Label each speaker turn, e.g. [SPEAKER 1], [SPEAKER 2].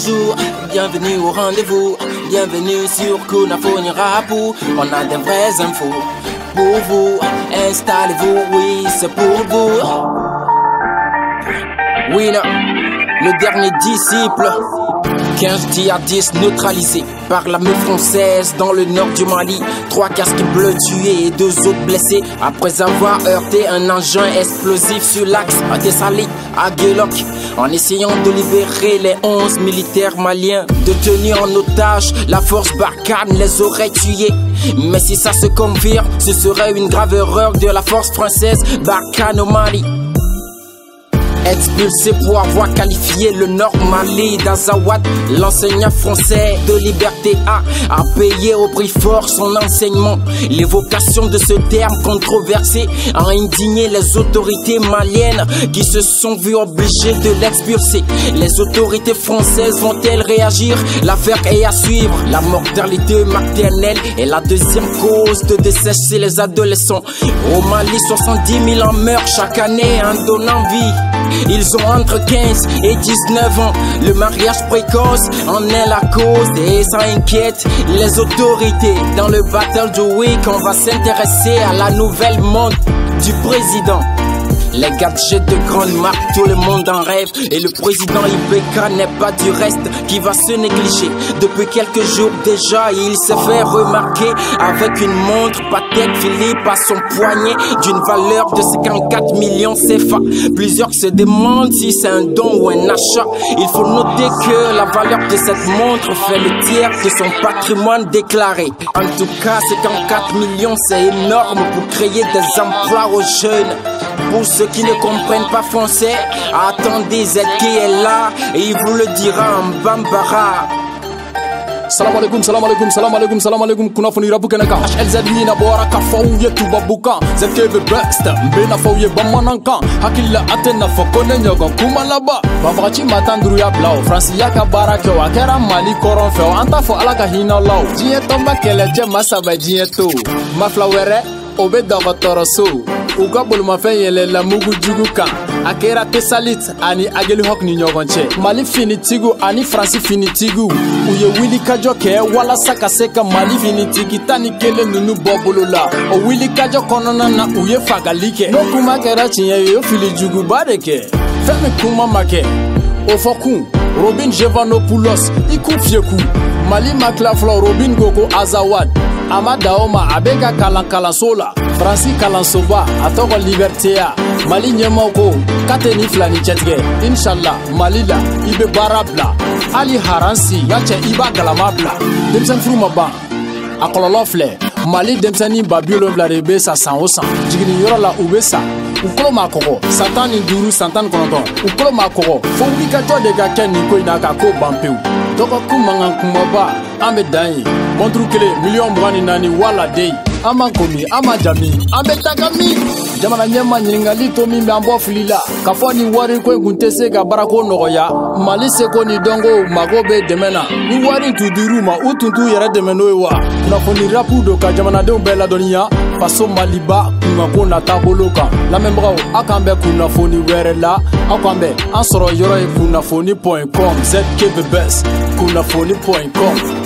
[SPEAKER 1] bonjour, bienvenue au rendez-vous. Bienvenue sur Kunafoni Rapou. On a des vraies infos pour vous. Installez-vous, oui, c'est pour vous. Oui, là, le dernier disciple. 15 djihadistes neutralisés par l'armée française dans le nord du Mali. 3 casques bleus tués et 2 autres blessés après avoir heurté un engin explosif sur l'axe à Tessali, à Guélok, en essayant de libérer les 11 militaires maliens détenus en otage. La force Barkhane les aurait tués. Mais si ça se confirme, ce serait une grave erreur de la force française Barkhane au Mali. Expulsé pour avoir qualifié le Nord Mali d'Azawad, l'enseignant français de Liberté A payé au prix fort son enseignement. L'évocation de ce terme controversé a indigné les autorités maliennes qui se sont vues obligées de l'expulser. Les autorités françaises vont-elles réagir? L'affaire est à suivre. La mortalité maternelle est la deuxième cause de décès chez les adolescents. Au Mali, 70 000 en meurent chaque année en donnant vie. Ils ont entre 15 et 19 ans. Le mariage précoce en est la cause et ça inquiète les autorités. Dans le Battle du Week, on va s'intéresser à la nouvelle montre du président. Les gadgets de grande marque, tout le monde en rêve. Et le président Ibeka n'est pas du reste qui va se négliger. Depuis quelques jours déjà, il s'est fait remarquer avec une montre Patek Philippe à son poignet d'une valeur de 54 millions CFA. Plusieurs se demandent si c'est un don ou un achat. Il faut noter que la valeur de cette montre fait le tiers de son patrimoine déclaré. En tout cas, 54 millions, c'est énorme pour créer des emplois aux jeunes. Pour ceux qui ne comprennent pas français, attendez, Zeki est là et il vous le dira en bambara.
[SPEAKER 2] Salam alaikum, salam alaikum, salam alaikum, salam alaikum. Kunafoni Rapou Kenaka. HLZ Nina Bora Kafou Yetuba Bukan. Zeki the best. Mbena Fouye Bamanankan. Hakila Atena Fokone Nyogon Kumalaba. Babachi Matandru Yablao. Francia Barakyo. Akera Mali Koronfeo. Antafo Alaka Hina Lao. Jietomba Keleje Masaba Jieto. Maflawere. Obeda Vatoroso. Uka boluma fen yele la mugu jugu kan akera tesalit ani ageli hok ni nyogonche Mali finitigu ani Fransi finitigu uye Willy Kajo ke wala saka seka Mali finitigi tani kele nunu bobolola o Willy Kajo konona na uye fagalike no kuma kera chinye yo fili jugu bareke femi kuma make ofokun Robin Jevanopoulos ikufyeku Mali maklaflo Robin Gogo Azawad Amadaoma abega kalansola Fransi Kalansoba atoko Libertéa Mali nyemoko kateni flani chetge Inshallah Malila ibe barabla Ali Haransi yache iba galamabla Demsen fruma ba akololofle Mali demseni babiolo blarebe sa 100% jigini yoro la ubesa ukolo makoko satani duru santan konoton ukolo makoko fo wika jode ga ken ni ko inaka ko bampeu doko kumangan kumaba ambe dai montru kele million mwani nani wala dei ama komi ama jami ambe takami jamana nyema nyingali to mimbe ambo filila kafoni wari ko guntese ga barako nogoya Mali seko ni dongo magobe demena ni wari tuduru ma utuntu yere demeno wa na foni rapu do ka jamana de bela donia faso Maliba kunga ko na taboloka la membrao akambe kuna foni were la akambe ansoro yoro kunafoni.com zkbbs kunafoni.com